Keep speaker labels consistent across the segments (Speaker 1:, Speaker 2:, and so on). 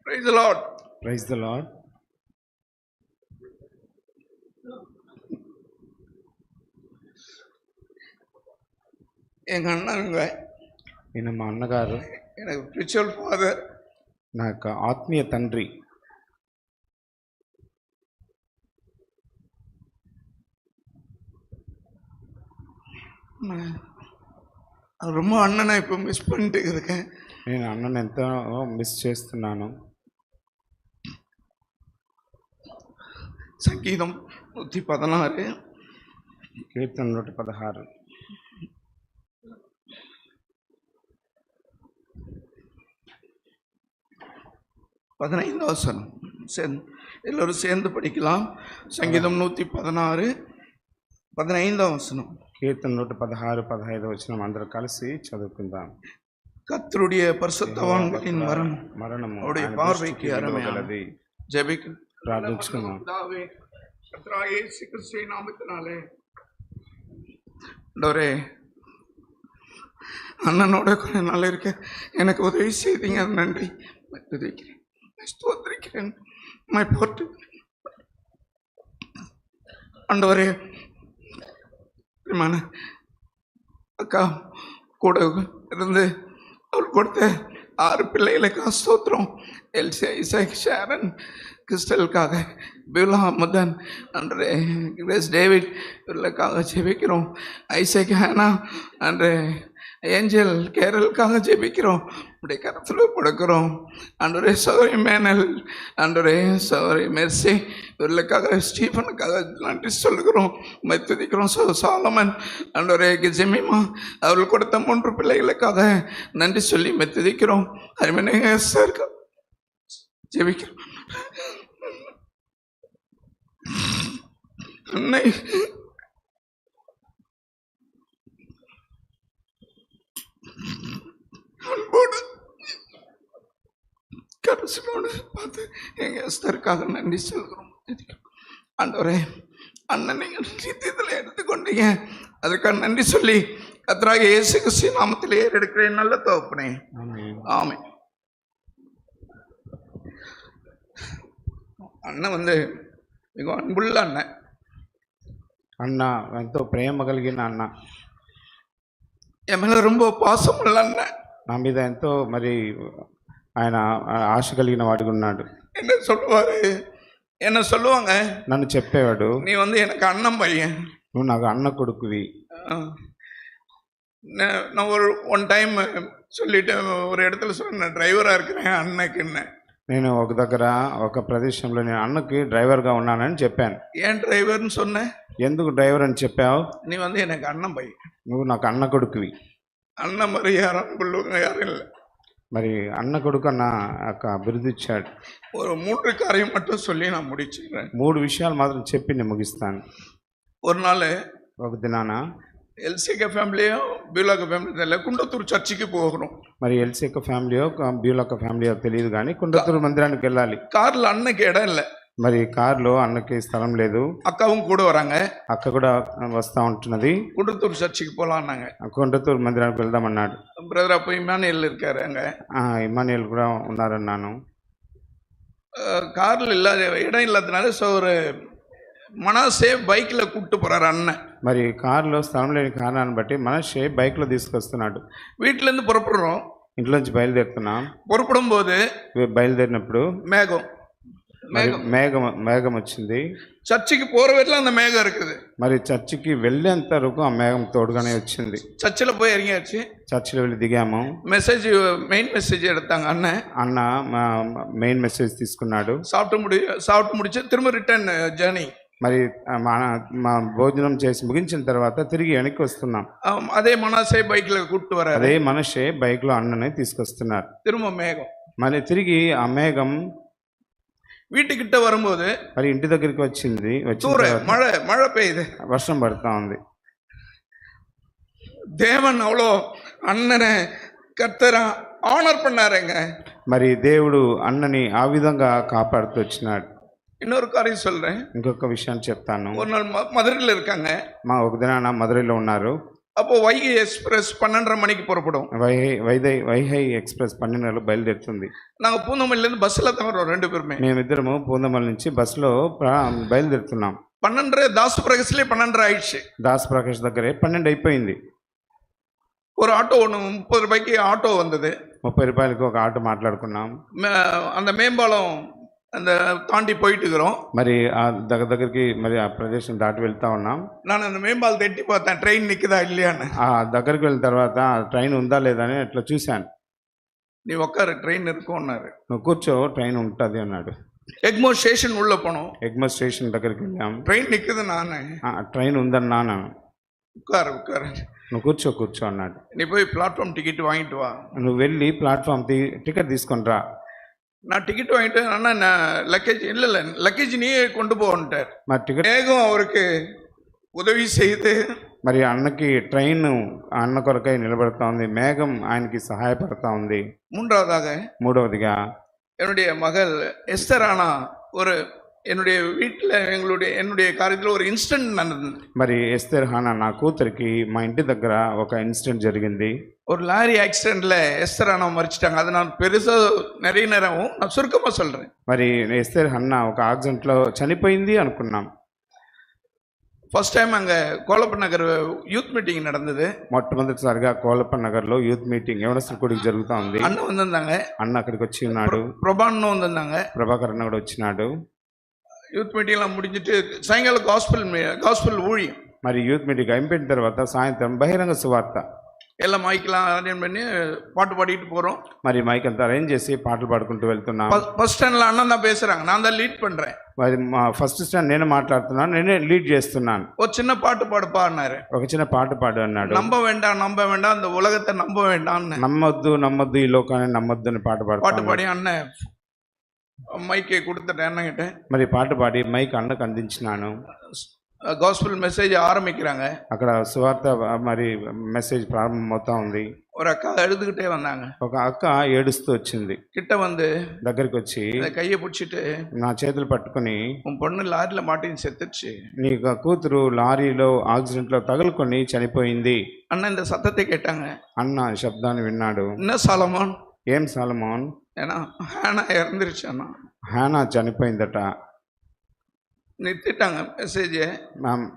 Speaker 1: Praise the Lord.
Speaker 2: Praise the Lord.
Speaker 1: எங்க அண்ணனுங்க
Speaker 2: ఈయన మా అన్నగారు,
Speaker 1: எனக்கு ஸ்பிரிச்சுவல் ஃபாதர்.
Speaker 2: నాకు ఆత్మీయ తండ్రి.
Speaker 1: நான் ரொம்ப அண்ணனை இப்போ மிஸ் பண்ணிட்டு இருக்கேன்.
Speaker 2: నేను అన్నను ఎంతో మిస్ చేస్తున్నాను.
Speaker 1: சங்கீதம் 116
Speaker 2: కీర్తన 116
Speaker 1: 15 வசனம். எல்லோரும் சேர்ந்து படிக்கலாம். சங்கீதம் 116 15 வசனம்.
Speaker 2: కీర్తన 116 15 వచనం అందరూ కలిసి చదువుకుందాం.
Speaker 1: கர்த்தருடைய பரிசுத்தவான்களின் மரணம் அவருடைய பார்வைக்கு அருமையானது. ஜெபிக்க
Speaker 2: ప్రార్థించుకుందాం.
Speaker 1: கர்த்தராகிய இயேசு கிறிஸ்துவின் நாமத்தினாலே ஆண்டவரே, அண்ணனோட கொஞ்சம் நாள் இருக்க எனக்கு உதவி செய்தீங்க, நன்றி துதிக்கிறேன், ஸ்தோத்திரிக்கிறேன். போட்டு ஆண்டவரே, அக்கா கூட இருந்து அவள் கொடுத்த 6 பிள்ளைகளுக்கு ஸ்தோத்திரம். எல்சி, ஐசக், ஷாரன், கிறிஸ்டலுக்காக, பியூலா, முதன், அன்று கிரேஸ், டேவிட் இவர்களுக்காக ஜெபிக்கிறோம். ஐசக், ஹேனா, அன்று ஏஞ்சல், கேரளுக்காக ஜெபிக்கிறோம். இப்படி கருத்தில் கொடுக்கிறோம். அன்றைய சௌரி மேனல், அன்றைய சௌரி மெர்சி இவர்களுக்காக, ஸ்டீஃபனுக்காக நன்றி சொல்லுகிறோம், துதிக்கிறோம். சாலமன், அன்றைய ஜெமிமா அவர்கள் கொடுத்த 3 பிள்ளைகளுக்காக நன்றி சொல்லி துதிக்கிறோம். அருமையாக சார் ஜெபிக்கிறோம். அன்னை அன்போடு கரசனோடு பார்த்து எங்கள் எஸ்தருக்காக நன்றி சொல்கிறோம். ஆண்டவரே, அண்ணன் நீங்கள் நித்தியத்தில் எடுத்துக்கொண்டீங்க, அதுக்காக நன்றி சொல்லி கர்த்தராகிய இயேசு கிறிஸ்து நாமத்தில் ஏறெடுக்கிறேன். நல்ல தகப்பனே, ஆமென். அண்ணன் மிக அன்புள்ள அண்ணன்.
Speaker 2: అన్న ఎంతో ప్రేమ కలిగిన అన్న,
Speaker 1: என் மேல ரொம்ப பாசமுள்ள அண்ணன்.
Speaker 2: నా మీద ఎంతో మరి ఆయన ఆశ కలిగిన వాడిగా ఉన్నాడు.
Speaker 1: என்ன சொல்லுவாங்க,
Speaker 2: నన్ను చెప్పేవాడు,
Speaker 1: நீ எனக்கு அண்ணன் பையன்,
Speaker 2: నువ్వు నాకు అన్న కొడుకువి.
Speaker 1: நான் ஒன் டைம் சொல்லிட்டு ஒரு இடத்துல சொன்னேன், டிரைவராக இருக்கிறேன் அண்ணனுக்குன்னு.
Speaker 2: నేను ఒక దగ్గర ఒక ప్రదేశంలో నేను అన్నకి డ్రైవర్గా ఉన్నానని చెప్పాను.
Speaker 1: ఏం డ్రైవర్ని சொன்னேன்?
Speaker 2: ఎందుకు డ్రైవర్ అని చెప్పావు?
Speaker 1: நீ எனக்கு அண்ணன் பையன்,
Speaker 2: నువ్వు నాకు అన్న కొడుకువి.
Speaker 1: అన్న మరి யாரும் இல்லை.
Speaker 2: మరి అన్న కొడుకు అన్న బిరుదు ఇచ్చాడు.
Speaker 1: ஒரு 3 காரியம் மட்டும் சொல்லி நான் முடிச்சுக்கிறேன்.
Speaker 2: 3 విషయాలు మాత్రం చెప్పి నేను ముగిస్తాను.
Speaker 1: ஒரு நாள்
Speaker 2: ఒక దినాన
Speaker 1: எல்சிக ஃபேமிலியோ பியூலாக்க ஃபேமிலி தெரியல, குண்டத்தூர் சர்ச்சுக்கு போகணும்.
Speaker 2: మరి ఎల్సిక ఫ్యామిలీయో బ్యూలక్క ఫ్యామిలీయో తెలియదు, కానీ కుండతూరు మందిరానికి వెళ్ళాలి.
Speaker 1: కార్లో అన్నకి ఇடம் இல்லை.
Speaker 2: మరి కారులో అన్నకి స్థలం లేదు.
Speaker 1: అక్కவும் கூட வராங்க,
Speaker 2: అక్క కూడా వస్తూ ఉంటున్నది.
Speaker 1: குண்டத்தூர் சர்ச்சுக்கு போகலான்னாங்க.
Speaker 2: కుండతూరు మందిరానికి వెళ్దామన్నాడు.
Speaker 1: బ్రదర్ அப்போ இமானியல் இருக்காரு அங்கே.
Speaker 2: ఇమానియల్ కూడా ఉన్నారన్నాను.
Speaker 1: காரில் இல்லாத இடம் இல்லாதனால ஒரு మనసే బైక్లో కూట్టు పోறாரு అண்ணன்.
Speaker 2: మరి కారులో స్థలం లేని కారణాన్ని బట్టి మనసే బైక్లో తీసుకొస్తున్నాడు.
Speaker 1: వీటిలోంచి పుறப்படுறோம்,
Speaker 2: ఇంట్లోంచి బయలుదేరుతున్నాం.
Speaker 1: పుறப்படும் போது
Speaker 2: బయలుదేరినప్పుడు మేఘం వచ్చింది.
Speaker 1: చర్చికి పోற వరలో அந்த మేఘం இருக்குது.
Speaker 2: మరి చర్చికి వెళ్ళేంత వరకు ఆ మేఘం తోడుగానే వచ్చింది.
Speaker 1: చర్చిలో పోయి ఇறங்கியாச்சு.
Speaker 2: చర్చిలో వెళ్ళి దిగాము.
Speaker 1: మెయిన్ మెసేజ్ எடுத்தாங்க. అన్న
Speaker 2: మెయిన్ మెసేజ్ తీసుకున్నాడు.
Speaker 1: சாப்பிட்டு முடிச்சு திரும்ப ரிட்டர்ன் ஜர்నీ.
Speaker 2: మరి మా భోజనం చేసి ముగించిన తర్వాత తిరిగి వెనక్కి వస్తున్నాం.
Speaker 1: అదే మనసే బైక్లో కూట్టు వరారు.
Speaker 2: అదే మనసే బైక్లో అన్నని తీసుకొస్తున్నారు.
Speaker 1: திரும்ப మేఘం.
Speaker 2: మళ్ళీ తిరిగి ఆ మేఘం
Speaker 1: வீட்டுக்கிட்ட வரும்போது
Speaker 2: మరి ఇంటి దగ్గరికి వచ్చింది.
Speaker 1: மழை பெய்யுது,
Speaker 2: వర్షం పడుతూ ఉంది.
Speaker 1: தேவன் அவ்வளோ அண்ணனை கர்த்தரை ஆனர் பண்ணாருங்க.
Speaker 2: మరి దేవుడు అన్నని ఆ విధంగా కాపాడుతూ వచ్చినాడు.
Speaker 1: இன்னொரு காரியம் சொல்றேன்,
Speaker 2: ఇంకొక విషయాన్ని చెప్తాను.
Speaker 1: ஒரு நாள் மதுரையில் இருக்காங்க.
Speaker 2: ఒక దినాన మధురైలో ఉన్నారు.
Speaker 1: அப்போ வைகை எக்ஸ்பிரஸ் 12:30 மணிக்கு புறப்படும்.
Speaker 2: వైహై ఎక్స్ప్రెస్ 12 బయలుదేరుతుంది.
Speaker 1: நாங்க பூந்தமல்லியிலேருந்து பஸ்ஸில் தான் வரோம் 2 பேருமே.
Speaker 2: మేమిద్దరము పూందమల్లి నుంచి బస్సులో బయలుదేరుతున్నాం.
Speaker 1: 12:30 தாசு பிரகாஷ்லேயே 12:30 ஆயிடுச்சு.
Speaker 2: దాస్ ప్రకాష్ దగ్గరే 12 అయిపోయింది.
Speaker 1: ஒரு ஆட்டோ ஒன்று 30 ரூபாய்க்கு ஆட்டோ வந்தது.
Speaker 2: 30 రూపాయలకి ఒక ఆటో మాట్లాడుకున్నాం.
Speaker 1: அந்த மேம்பாலம் அந்த தாண்டி போயிட்டு இருக்கிறோம்.
Speaker 2: మరి ఆ దగ్గరికి మరి ఆ ప్రదేశం దాటి వెళ్తా ఉన్నాం.
Speaker 1: நான் அந்த மேம்பாலத்தை எட்டி பார்த்தேன், ட்ரெயின் நிற்குதா இல்லையான்னு.
Speaker 2: ఆ దగ్గరికి వెళ్ళిన తర్వాత ట్రైన్ ఉందా లేదా అని అట్లా చూశాను.
Speaker 1: நீ உட்காரு, ட்ரெயின் இருக்கும்னாரு.
Speaker 2: నువ్వు కూర్చో, ట్రైన్ ఉంటుంది అన్నాడు.
Speaker 1: எக்மோர் స్టేషన్ உள்ள போனோம்.
Speaker 2: ఎగ్మోర్ స్టేషన్ దగ్గరికి వెళ్ళాం.
Speaker 1: ட்ரெயின் நிற்குது, நானே
Speaker 2: ట్రైన్ ఉందన్నాను.
Speaker 1: உட்காரு உட்காரு,
Speaker 2: నువ్వు కూర్చో అన్నాడు.
Speaker 1: நீ போய் பிளாட்ஃபார்ம் டிக்கெட் வாங்கிட்டு வா.
Speaker 2: నువ్వు వెళ్ళి ప్లాట్ఫామ్ టికెట్ తీసుకొని రా.
Speaker 1: நான் டிக்கெட் வாங்கிட்டு, ஆனால் நான் லக்கேஜ் இல்லை லக்கேஜ் நீயே கொண்டு போன்ட்டார்.
Speaker 2: మరి టికెట్
Speaker 1: வேகம் அவருக்கு உதவி செய்து
Speaker 2: మరి అన్నకి ట్రైన్ అన్న కొరకై నిలబడతా ఉంది. మేఘం ఆయనకి సహాయపడతా ఉంది. మూడవదిగా
Speaker 1: என்னுடைய மகள் எஸ்தரானா ஒரு என்னுடைய வீட்டில் என்னுடைய காரியத்தில் ஒரு இன்சிடென்ட் நடந்தது.
Speaker 2: మరి ఎస్తేర్ హానా నా కూతురికి మా ఇంటి దగ్గర ఒక ఇన్సిడెంట్ జరిగింది.
Speaker 1: ஒரு லாரி ஆக்சிடென்ட்ல எஸ்தரானா மறிச்சிட்டாங்க. அது நான் பெருசாக நிறைய நேரம் நான் சுருக்கமாக சொல்கிறேன்.
Speaker 2: మరి ఎస్తేర్ హన్నా ఒక యాక్సిడెంట్లో చనిపోయింది అనుకున్నాం.
Speaker 1: ఫస్ట్ టైం அங்கே கோலப்ப நகர் యూత్ మీటింగ్ நடந்தது.
Speaker 2: మొట్టమొదటిసారిగా కోలప్ప నగర్లో యూత్ మీటింగ్ యవనస్తుల కూడిక జరుగుతూ ఉంది.
Speaker 1: అన్న வந்திருந்தாங்க.
Speaker 2: అన్న అక్కడికి వచ్చి ఉన్నాడు.
Speaker 1: ప్రభాన్ வந்திருந்தாங்க.
Speaker 2: ప్రభాకర్ అన్న కూడా వచ్చినాడు.
Speaker 1: యూత్ మీటింగ్லாம் முடிஞ்சிட்டு సాయంకాలం గాస్పెల్ ஊழியம்.
Speaker 2: మరి యూత్ మీటింగ్ అయిపోయిన తర్వాత సాయంత్రం బహిరంగ సువార్త.
Speaker 1: எல்லாம் மைக்கெல்லாம் அரேஞ்ச் பண்ணி பாட்டு பாடிட்டு போகிறோம்.
Speaker 2: మరి మైక్ అంతా అరేంజ్ చేసి పాటలు పాడుకుంటూ వెళ్తున్నాం.
Speaker 1: ఫస్ట్ స్టాండ్లో అన్న தான் பேசுகிறாங்க, நான் தான் లీడ్ பண்ணுறேன்.
Speaker 2: మరి మా ఫస్ట్ స్టాండ్ నేను మాట్లాడుతున్నాను, నేనే లీడ్ చేస్తున్నాను.
Speaker 1: ஒரு சின்ன பாட்டு பாடுப்பா అన్నారు.
Speaker 2: ఒక చిన్న పాట పాడు అన్నాడు.
Speaker 1: நம்ப வேண்டாம் அந்த உலகத்தை நம்ப வேண்டாம்,
Speaker 2: నమ్మొద్దు ఈ లోకాన్ని నమ్మొద్దు అని పాట
Speaker 1: பாடி అన్న மைக்கை கொடுத்துட்டேன் அண்ணங்கிட்ட.
Speaker 2: మరి పాట పాడి మైక్ అన్నకు అందించినాను.
Speaker 1: Gospel message ఆరంభిக்கிறாங்க.
Speaker 2: అక్కడ సువార్త మరి మెసేజ్ ప్రారంభమవుతా ఉంది.
Speaker 1: ஒரு அக்கா அழுதுகிட்டே வந்தாங்க.
Speaker 2: ఒక అక్క ఏడుస్తూ వచ్చింది.
Speaker 1: கிட்ட வந்து
Speaker 2: దగ్గరికి వచ్చి
Speaker 1: கையை பிடிச்சிட்டு
Speaker 2: నా చేతులు పట్టుకొని,
Speaker 1: உன் பொண்ணு லாரில மாட்டி செத்துச்சு,
Speaker 2: నీ కూతురు లారీలో యాక్సిడెంట్లో తగులుకొని చనిపోయింది.
Speaker 1: అన్న இந்த சத்தத்தை கேட்டாங்க.
Speaker 2: అన్న శబ్దాన్ని విన్నాడు.
Speaker 1: என்ன సాలమోన్?
Speaker 2: ఏం సాలమోన్?
Speaker 1: ஏன்னா ஹேனா இறந்துருச்சு அண்ணா.
Speaker 2: హేనా చనిపోయిందట.
Speaker 1: நிறுத்திட்டாங்க மெசேஜ்.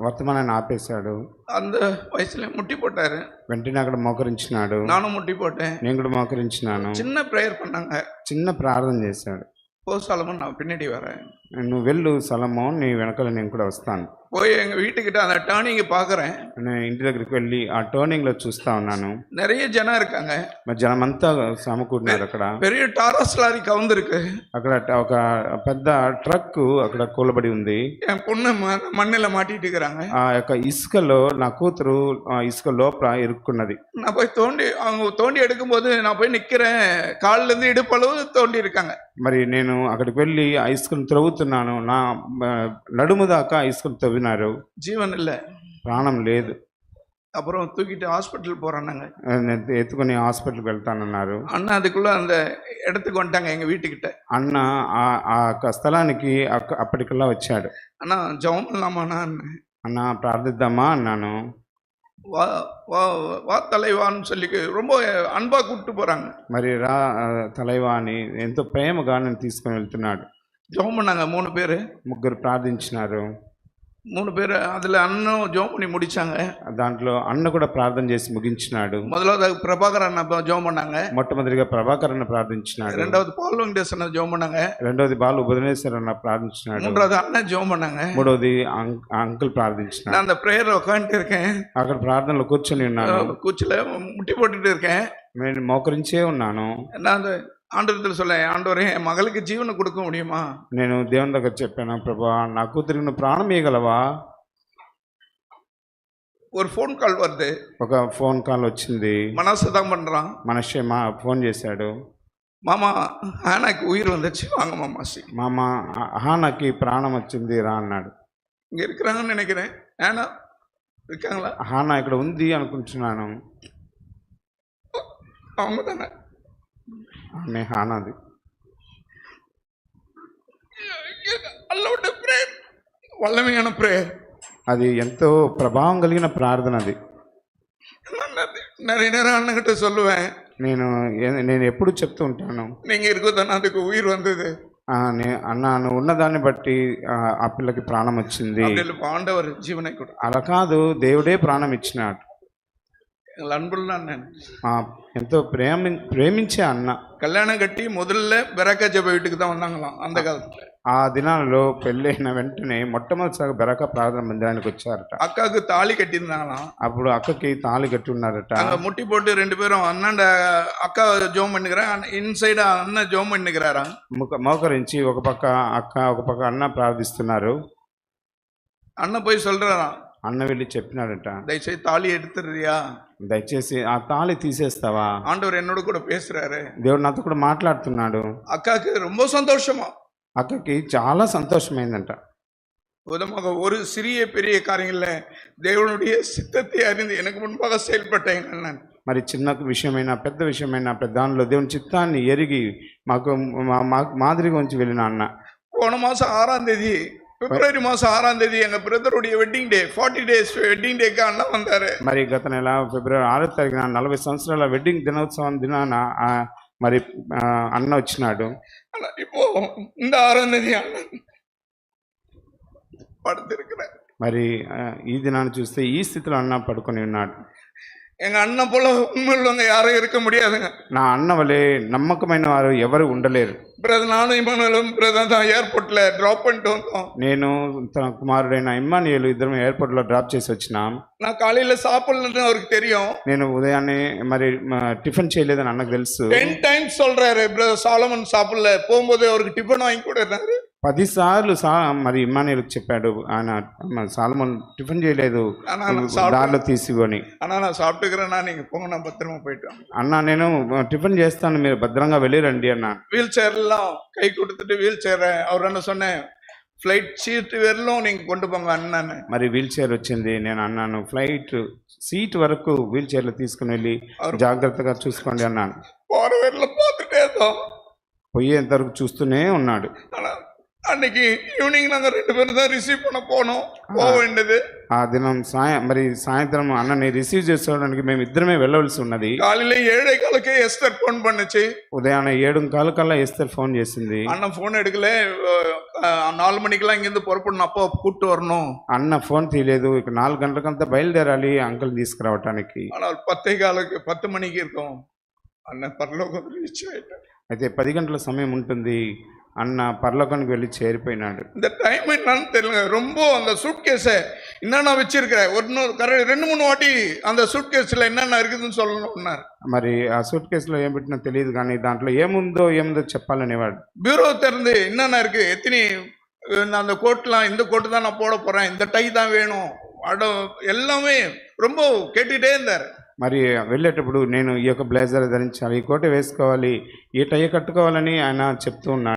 Speaker 2: వర్తమానాన్ని ఆపేశాడు.
Speaker 1: அந்த வயசுல முட்டி போட்டாரு.
Speaker 2: వెంటనే అక్కడ మోకరించినాడు.
Speaker 1: நானும் முட்டி போட்டேன்.
Speaker 2: నేను కూడా మోకరించినాను.
Speaker 1: சின்ன ப்ரேயர் பண்ணாங்க.
Speaker 2: చిన్న ప్రార్థన చేశాడు.
Speaker 1: போ சாலமோன், நான் பின்னாடி வரேன்.
Speaker 2: నువ్వు వెళ్ళు సలమోన్, నీ వెనకాల నేను కూడా వస్తాను.
Speaker 1: போய் எங்கள் வீட்டுக்கிட்ட அந்த டேர்னிங் பார்க்குறேன்.
Speaker 2: నేను ఇంటి దగ్గరికి వెళ్ళి ఆ టర్నింగ్లో చూస్తా ఉన్నాను.
Speaker 1: நிறைய ஜனம் இருக்காங்க.
Speaker 2: మరి జనమంతా సమకూడినారు. అక్కడ
Speaker 1: பெரிய டாரஸ் லாரி கவுந்திருக்கு.
Speaker 2: అక్కడ ఒక పెద్ద ట్రక్ అక్కడ కూలబడి ఉంది.
Speaker 1: என் பொண்ணு மண்ணில் மாட்டிட்டு இருக்கிறாங்க.
Speaker 2: ఆ యొక్క ఇసుకలో నా కూతురు ఇసుక లోపల ఇరుక్కున్నది.
Speaker 1: நான் போய் அவங்க தோண்டி எடுக்கும்போது நான் போய் நிற்கிறேன். காலிலேருந்து இடுப்பளவு தோண்டி இருக்காங்க.
Speaker 2: మరి నేను అక్కడికి వెళ్ళి ఆ ఇసుకను త్రవ్వుతున్నాను. నా నడుము దాకా ఇసుకను తవ్వినారు.
Speaker 1: జీవన్ இல்லை,
Speaker 2: ప్రాణం లేదు.
Speaker 1: அப்புறம் தூக்கிட்டு ஹாஸ்பிட்டல் போறானாங்க.
Speaker 2: ఎత్తుకుని హాస్పిటల్కి వెళ్తానన్నారు.
Speaker 1: అన్న அதுக்குள்ள அந்த இடத்துக்கு வந்துட்டாங்க, எங்க வீட்டுக்கிட்ட.
Speaker 2: అన్న ఆ స్థలానికి అప్పటికల్లా వచ్చాడు.
Speaker 1: అన్న జవం பண்ணலாமாண்ணா?
Speaker 2: అన్న ప్రార్థిద్దామా అన్నాను.
Speaker 1: வா வா வா தலைவான்னு சொல்லி ரொம்ப அன்பா கூப்பிட்டு போறாங்க.
Speaker 2: మరి రా తలైవా అని ఎంతో ప్రేమగా నన్ను తీసుకుని వెళ్తున్నాడు.
Speaker 1: ஜெபம் பண்ணாங்க 3 பேர்.
Speaker 2: ముగ్గురు ప్రార్థించినారు.
Speaker 1: 3 பேர். அதில் அண்ணனும் ஜெபம் பண்ணி முடிச்சாங்க.
Speaker 2: దాంట్లో అన్న కూడా ప్రార్థన చేసి ముగించినాడు.
Speaker 1: முதலாவது பிரபாகர் அண்ணா ஜெபம் பண்ணாங்க.
Speaker 2: మొట్టమొదటిగా ప్రభాకర్ అన్న ప్రార్థించినాడు.
Speaker 1: రెండవది పాల్ వెంకటేశ్వర అన్న జెబం பண்ணாங்க.
Speaker 2: రెండవది బాలు ఉపదేశ్వర అన్న ప్రార్థించినాడు.
Speaker 1: మూడవది అన్న జెబం பண்ணாங்க.
Speaker 2: మూడవది అంకుల్ ప్రార్థించినాడు.
Speaker 1: நான் அந்த பிரேயர்ல உட்கார்ந்துட்டு இருக்கேன்.
Speaker 2: అక్కడ ప్రార్థనలో కూర్చొని ఉన్నాను.
Speaker 1: కూర్చుல முட்டி போட்டுட்டு இருக்கேன்.
Speaker 2: నేను మోకరించే ఉన్నాను.
Speaker 1: நான் அந்த ஆண்டவரத்தில் சொல்ல, ஆண்டவரே என் மகளுக்கு ஜீவனை கொடுக்க முடியுமா?
Speaker 2: నేను దేవుని దగ్గర చెప్పాను, ప్రభా నా కూతురికి నువ్వు ప్రాణం ఇవ్వగలవా?
Speaker 1: ஒரு ఫోన్ కాల్ வருது.
Speaker 2: ఒక ఫోన్ కాల్ వచ్చింది.
Speaker 1: మనసు தான் பண்றான்.
Speaker 2: మనషే ఫోన్ చేశాడు.
Speaker 1: మామ హానాకి ఉయిర్ வந்துச்சு, வாங்க மாமா.
Speaker 2: మామ హానాకి ప్రాణం వచ్చింది, రా అన్నాడు.
Speaker 1: இங்க இருக்கிறாங்கன்னு நினைக்கிறேன். ஹானா இருக்காங்களா?
Speaker 2: హానా ఇక్కడ ఉంది అనుకుంటున్నాను.
Speaker 1: அவங்க தானே?
Speaker 2: ఆమె హానాది.
Speaker 1: అల్లౌడ్ ప్రేయర్, వల్లమైన ప్రేయర్.
Speaker 2: అది ఎంతో ప్రభావం కలిగిన ప్రార్థన. అది
Speaker 1: நிறைய நேரம் அண்ணன்கிட்ட சொல்லுவேன்,
Speaker 2: నేను ఎప్పుడు చెప్తూ ఉంటాను,
Speaker 1: நீங்க இருக்குதானே அதுக்கு உயிர் வந்தது
Speaker 2: అన్న నువ్వు ఉన్నదాన్ని బట్టి ఆ పిల్లకి ప్రాణం వచ్చింది.
Speaker 1: அப்படி இல்ல, ஆண்டவர் ஜீவனை கொடு.
Speaker 2: అలా కాదు, దేవుడే ప్రాణం ఇచ్చినాడు.
Speaker 1: எங்கள் அன்புள்ள அண்ணன்
Speaker 2: ఎంతో ప్రేమించే అన్న.
Speaker 1: கல்யாணம் கட்டி முதல்ல பெரக்கா ஜெப வீட்டுக்கு தான் வந்தாங்களாம் அந்த காலத்துல.
Speaker 2: ఆ దినాలలో పెళ్ళైన వెంటనే మొట్టమొదటిసారి బెరక ప్రార్థన మందిరానికి వచ్చారట.
Speaker 1: அக்காவுக்கு தாலி கட்டியிருந்தாங்களாம்.
Speaker 2: అప్పుడు అక్కకి తాళి కట్టి ఉన్నారట.
Speaker 1: அங்க முட்டி போட்டு ரெண்டு பேரும் அண்ணன் அக்கா ஜோம் பண்ணுகிறேன், இன்சைடு அண்ணன் ஜோம் பண்ணுகிறாரா.
Speaker 2: మోకరించి ఒక పక్క అక్క ఒక పక్క అన్న ప్రార్థిస్తున్నారు.
Speaker 1: அண்ணன் போய் சொல்றாராம்,
Speaker 2: అన్న వెళ్ళి చెప్పినాడట,
Speaker 1: தயவுசெய்து தாலி எடுத்துறியா,
Speaker 2: దయచేసి ఆ తాళి తీసేస్తావా,
Speaker 1: ஆண்டவர் என்னோட கூட பேசுறாரு.
Speaker 2: దేవుడు నాతో కూడా మాట్లాడుతున్నాడు.
Speaker 1: அக்காவுக்கு ரொம்ப சந்தோஷமா,
Speaker 2: అక్కకి చాలా సంతోషమైందంట.
Speaker 1: விதமாக ஒரு சிறிய பெரிய காரியங்கள்ல தேவனுடைய சித்தத்தை அறிந்து எனக்கு முன்பாக செயல்பட்டேன் அண்ணன்.
Speaker 2: మరి చిన్న విషయమైనా పెద్ద విషయమైనా దానిలో దేవుని చిత్తాన్ని ఎరిగి మాకు మాదిరిగా ఉంచి వెళ్ళిన అన్న.
Speaker 1: போன மாசம் 6ஆம் தேதி, பிப்ரவரி மாசம் 6ஆம் தேதி எங்க பிரதருடைய வெட்டிங் டே, 40 days வெட்டிங் டேக்கு அண்ணன் வந்தாரு.
Speaker 2: మరి గత నెల ఫిబ్రవరి 6వ తారీఖున 40 సంవత్సరాల వెడ్డింగ్ దినోత్సవం దినాన మరి అన్న వచ్చినాడు.
Speaker 1: இப்போ இந்த 6ஆம் தேதி அண்ணன் படுத்திருக்கிறார்.
Speaker 2: మరి ఈ దినాన్ని చూస్తే ఈ స్థితిలో అన్న పడుకొని ఉన్నాడు.
Speaker 1: எங்க அண்ணன் போல உண்மையுள்ளவங்க யாரும் இருக்க முடியாதுங்க.
Speaker 2: నా అన్న వలె నమ్మకమైన వారు ఎవరు ఉండలేరు.
Speaker 1: பிரதர் நானும் இமானுவேலும் பிரதர் தான் ஏர்போர்ட்ல டிராப் பண்ணிட்டு வந்தோம்.
Speaker 2: నేను తన కుమారుడైన ఇమ్మానుయేలు ఇద్దరం ఎయిర్పోర్ట్లో డ్రాప్ చేసి వచ్చినాం.
Speaker 1: நான் காலையில சாப்பிடலன்னு அவருக்கு தெரியும்.
Speaker 2: నేను ఉదయాన్నే మరి టిఫిన్ చేయలేదని అన్నకు తెలుసు.
Speaker 1: 10 times சொல்றாரு, பிரதர் சாலமன் சாப்பிடல, போகும்போது அவருக்கு டிஃபன் வாங்கி கொடுறாரு.
Speaker 2: 10 సార్లు మరి ఇమ్మానుయేలుకి చెప్పాడు, ఆయన సాలమన్ టిఫిన్ చేయలేదు, దారిలో తీసుకొని.
Speaker 1: ஆனா நான் சாப்பிட்டுக்கிறேன்னா நீங்க போங்க, நான் பத்திரமா போயிட்டோம்.
Speaker 2: అన్న నేను టిఫిన్ చేస్తాను, మీరు భద్రంగా వెళ్ళిరండి అన్న.
Speaker 1: வீல் சேர்லாம் கை கொடுத்துட்டு வீல் சேர் அவர் என்ன சொன்னேன், ఫ్లైట్ సీట్ வரலும் நீங்க கொண்டு போங்க అన్నాను.
Speaker 2: మరి వీల్ చైర్ వచ్చింది. నేను అన్నాను, ఫ్లైట్ సీట్ వరకు వీల్ చైర్లో తీసుకుని వెళ్ళి జాగ్రత్తగా చూసుకోండి అన్నాను.
Speaker 1: போற வரல பார்த்துட்டே இருந்தோம்,
Speaker 2: పోయేంత వరకు చూస్తూనే ఉన్నాడు.
Speaker 1: அன்னைக்கு ஈவினிங் நாங்க 2 பேரும் தான் ரிசீவ் பண்ண போனோம், போக வேண்டியது.
Speaker 2: ఆ దినం సాయంత్రం అన్నని రిసీవ్ చేసుకోవడానికి మేము ఇద్దరమే వెళ్ళవలసి ఉన్నది.
Speaker 1: காலையில 7:15க்கு எஸ்தர் ஃபோன் பண்ணுச்சு.
Speaker 2: ఉదయాన్నే 7:15 కల్లా ఎస్తర్ ఫోన్ చేసింది.
Speaker 1: அண்ணன் ஃபோன் எடுக்கல, 4 மணிக்கெல்லாம் இங்கிருந்து புறப்படணும், அப்போ கூட்டு வரணும்.
Speaker 2: అన్న ఫోన్ తీయలేదు. ఇక 4 గంటలకంతా బయలుదేరాలి అంకుల్ తీసుకురావటానికి.
Speaker 1: ஆனால் 10 மணிக்கு இருக்கும் அண்ணன் பரலோகம் ரீச் ஆயிட்டார்.
Speaker 2: అయితే 10 గంటల సమయం ఉంటుంది, అన్న పరలోకానికి వెళ్ళి చేరిపోయినాడు.
Speaker 1: இந்த டைம் என்னன்னு தெரியல, ரொம்ப அந்த சூட்கேஸை என்னென்ன வச்சிருக்கிறேன், 2-3 வாட்டி அந்த சூட்கேஸ்ல என்னென்ன இருக்குதுன்னு சொல்லணும்னாரு.
Speaker 2: మరి ఆ సూట్ కేసులో ఏం పెట్టినా తెలియదు, కానీ దాంట్లో ఏముందో చెప్పాలనేవాడు.
Speaker 1: பியூரோ திறந்து என்னென்ன இருக்கு, எத்தனை அந்த கோட்லாம், இந்த கோட்டு தான் நான் போட போறேன், இந்த டை தான் வேணும், எல்லாமே ரொம்ப கேட்டுட்டே இருந்தார்.
Speaker 2: మరి వెళ్ళేటప్పుడు నేను ఈ యొక్క బ్లేజర్ ధరించాలి, ఈ కోట వేసుకోవాలి, ఈ టై కట్టుకోవాలని ఆయన చెప్తూ ఉన్నాడు.